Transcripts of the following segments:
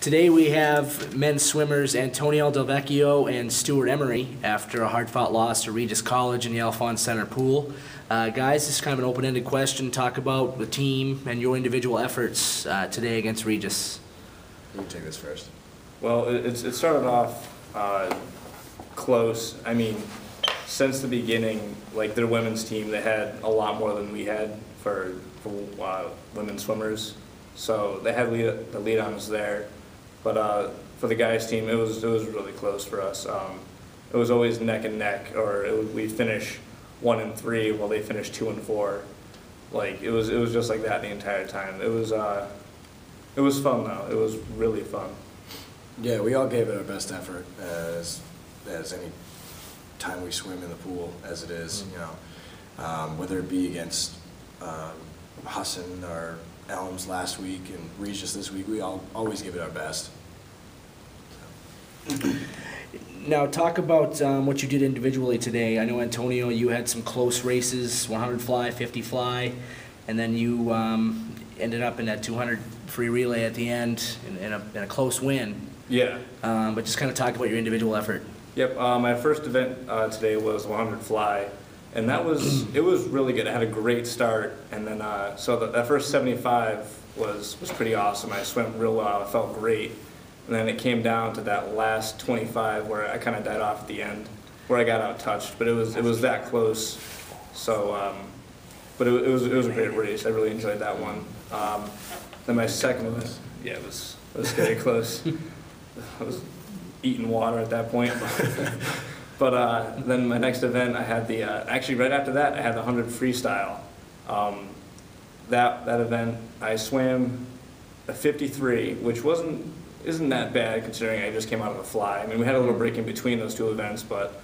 Today we have men's swimmers Antonio Delvecchio and Stewart Emery after a hard-fought loss to Regis College in the Alphonse Center pool. Guys, this is kind of an open-ended question. Talk about the team and your individual efforts today against Regis. You can take this first. Well, it started off close. I mean, since the beginning, like their women's team, they had a lot more than we had for women's swimmers. So they had the lead on us there. But for the guys' team, it was really close for us. It was always neck and neck, or we'd finish 1 and 3 while they finished 2 and 4. Like it was just like that the entire time. It was fun though. It was really fun. Yeah, we all gave it our best effort as any time we swim in the pool as it is. You know, whether it be against Hassan or Elms last week and Regis this week, we always give it our best. Now talk about what you did individually today. I know, Antonio, you had some close races, 100 fly, 50 fly, and then you ended up in that 200 free relay at the end in a close win. Yeah. But just kind of talk about your individual effort. Yep. My first event today was 100 fly. And it was really good. I had a great start, and then so that first 75 was pretty awesome. I swam real well. I felt great, and then it came down to that last 25 where I kind of died off at the end, where I got out touched. But it was that close. So, but it was a great race. I really enjoyed that one. Then my second one, yeah, it was very close. I was eating water at that point. But then my next event, I had actually right after that, I had the 100 freestyle. That event, I swam a 53, which isn't that bad considering I just came out of a fly. I mean, we had a little break in between those two events, but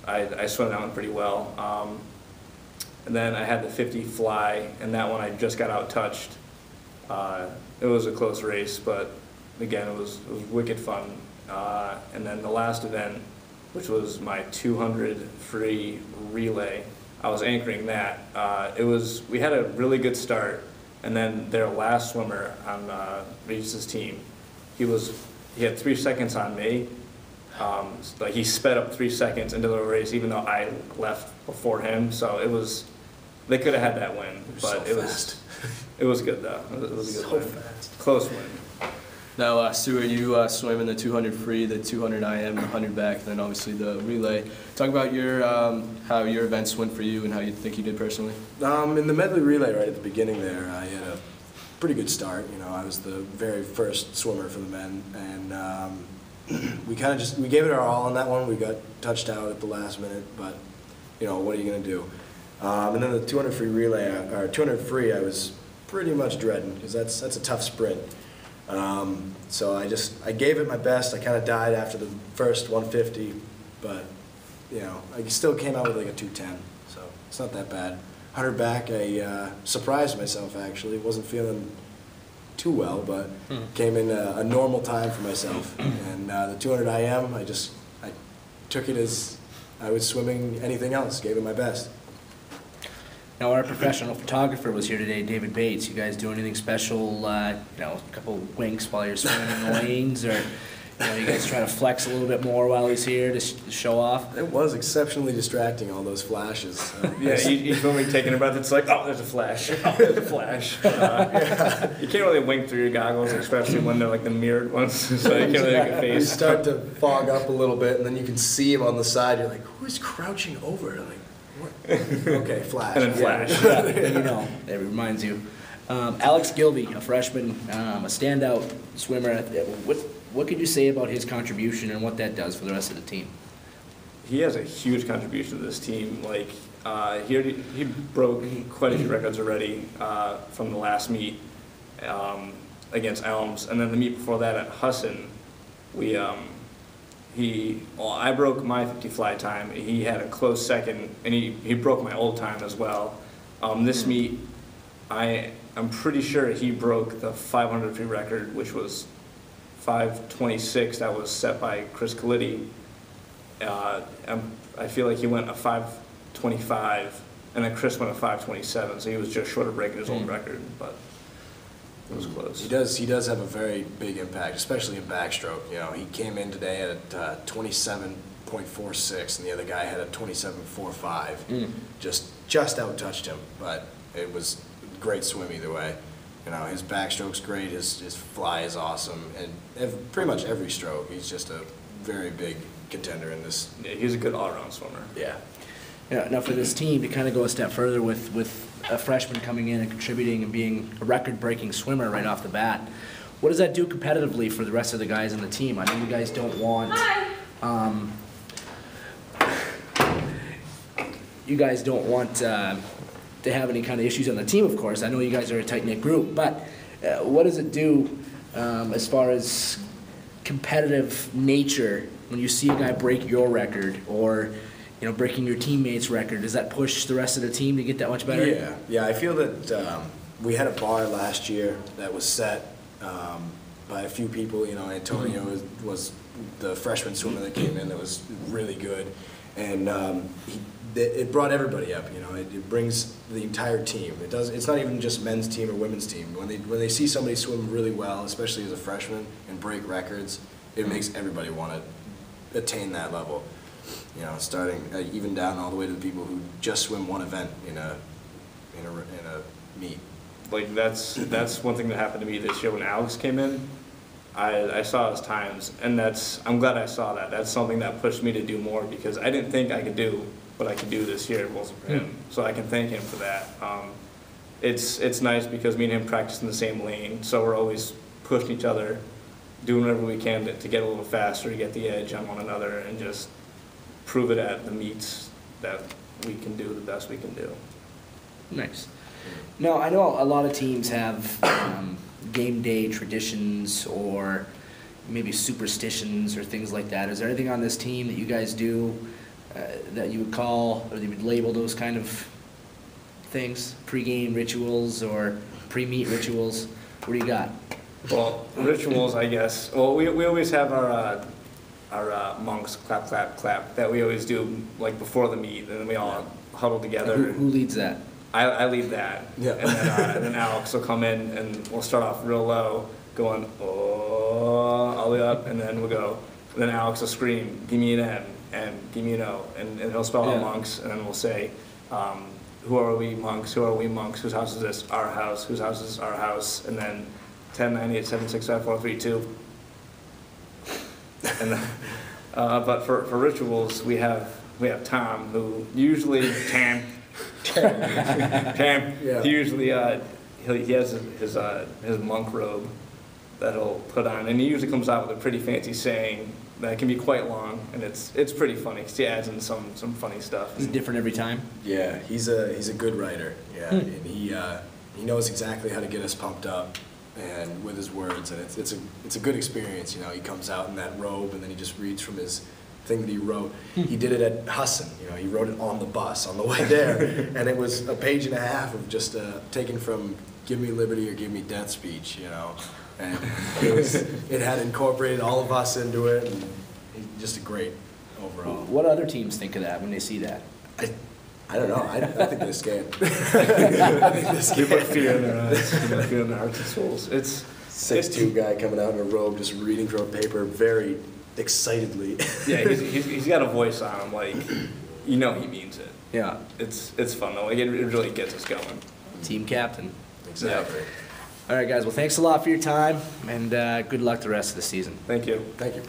I swam that one pretty well. And then I had the 50 fly, and that one I just got out touched. It was a close race, but again, it was wicked fun. And then the last event, which was my 200 free relay. I was anchoring that. We had a really good start, and then their last swimmer on Regis's team, he had 3 seconds on me. Like he sped up 3 seconds into the race, even though I left before him. So they could have had that win, but it was good though. It was a good win. Fast. Close win. Now, Stewart, you swam in the 200 free, the 200 IM, the 100 back, and then obviously the relay. Talk about how your events went for you and how you think you did personally. In the medley relay right at the beginning there, I had a pretty good start. You know, I was the very first swimmer for the men, and we gave it our all on that one. We got touched out at the last minute, but you know, what are you going to do? And then the 200 free relay, or 200 free, I was pretty much dreading because that's a tough sprint. So I gave it my best. I kind of died after the first 150, but you know, I still came out with like a 210, so it's not that bad. 100 back, I surprised myself actually. Wasn't feeling too well, but came in a normal time for myself. And the 200 IM, I took it as I was swimming anything else. Gave it my best. Now, our professional photographer was here today, David Bates. You guys do anything special, you know, a couple winks while you're swimming in the lanes, or you guys try to flex a little bit more while he's here to show off? It was exceptionally distracting, all those flashes. Yeah, each moment you're taking a breath, it's like, oh, there's a flash. Oh, there's a flash. You can't really wink through your goggles, especially when they're like the mirrored ones, so you can't really make a face. You start to fog up a little bit, and then you can see him on the side. You're like, who is crouching over? Like, okay, flash. And then flash. Yeah, you know, it reminds you. Alex Gilby, a freshman, a standout swimmer. What could you say about his contribution and what that does for the rest of the team? He has a huge contribution to this team. Like he broke quite a few records already from the last meet against Elms, and then the meet before that at Hassan, I broke my 50 fly time. He had a close second, and he broke my old time as well. This meet, I'm pretty sure he broke the 500 free record, which was 5:26. That was set by Chris Calitti. I feel like he went a 5:25, and then Chris went a 5:27, so he was just short of breaking his old record. But It was close. He does have a very big impact, especially in backstroke. You know, he came in today at 27.46, and the other guy had a 27.45. Just out-touched him, but it was great swim either way. You know, his backstroke's great, his fly is awesome, and pretty much every stroke, he's just a very big contender in this. Yeah, he's a good all-around swimmer. Yeah. Yeah, now for this team to kind of go a step further with a freshman coming in and contributing and being a record-breaking swimmer right off the bat, what does that do competitively for the rest of the guys on the team? I know you guys don't want, to have any kind of issues on the team, of course. I know you guys are a tight-knit group, but what does it do as far as competitive nature when you see a guy break your record or, you know, breaking your teammate's record? Does that push the rest of the team to get that much better? Yeah. I feel that we had a bar last year that was set by a few people. You know, Antonio was the freshman swimmer that came in that was really good, and it brought everybody up. You know, it brings the entire team. It's not even just men's team or women's team. When they see somebody swim really well, especially as a freshman, and break records, it makes everybody want to attain that level. You know, starting even down all the way to the people who just swim one event in a meet. Like that's one thing that happened to me this year when Alex came in. I saw his times, and I'm glad I saw that. That's something that pushed me to do more because I didn't think I could do what I could do this year. It wasn't for him, so I can thank him for that. It's nice because me and him practice in the same lane, so we're always pushing each other, doing whatever we can to get a little faster, to get the edge on one another, and just prove it at the meets that we can do the best we can do. Nice. Now, I know a lot of teams have game day traditions or maybe superstitions or things like that. Is there anything on this team that you guys do that you would call, or you would label those kind of things? Pre-game rituals or pre-meet rituals? What do you got? Well, rituals, I guess. Well, we always have our monks clap, clap, clap that we always do like before the meet, and then we all huddle together. Who leads that? I lead that. Yeah. And then Alex will come in and we'll start off real low, going oh all the way up, and then we'll go. And then Alex will scream, "Give me an M," and "Give me an O," and he'll spell out monks, and then we'll say, "Who are we monks? Who are we monks? Whose house is this? Our house. Whose house is our house?" And then 10, 9, 8, 7, 6, 5, 4, 3, 2. And but for rituals, we have Tom, who usually Tam. Yeah. He usually he has his monk robe that he'll put on, and he usually comes out with a pretty fancy saying that can be quite long, and it's pretty funny because he adds in some funny stuff. Is it different every time? Yeah, he's a good writer. Yeah, and he knows exactly how to get us pumped up, and with his words, and it's a good experience. You know, he comes out in that robe, and then he just reads from his thing that he wrote. He did it at Husson. You know, he wrote it on the bus on the way there, and it was a page and a half of just taken from "Give Me Liberty" or "Give Me Death" speech. You know, and it had incorporated all of us into it, and just a great overall. What other teams think of that when they see that? I don't know. I think they're scared. I think they're scared. You put fear in their eyes, you know, fear in their hearts and souls. It's 6'2" guy coming out in a robe, just reading from a paper, very excitedly. Yeah, he's got a voice on him, like, you know he means it. Yeah. It's fun though, like it really gets us going. Team captain. Exactly. Yeah. All right, guys. Well, thanks a lot for your time, and good luck the rest of the season. Thank you. Thank you.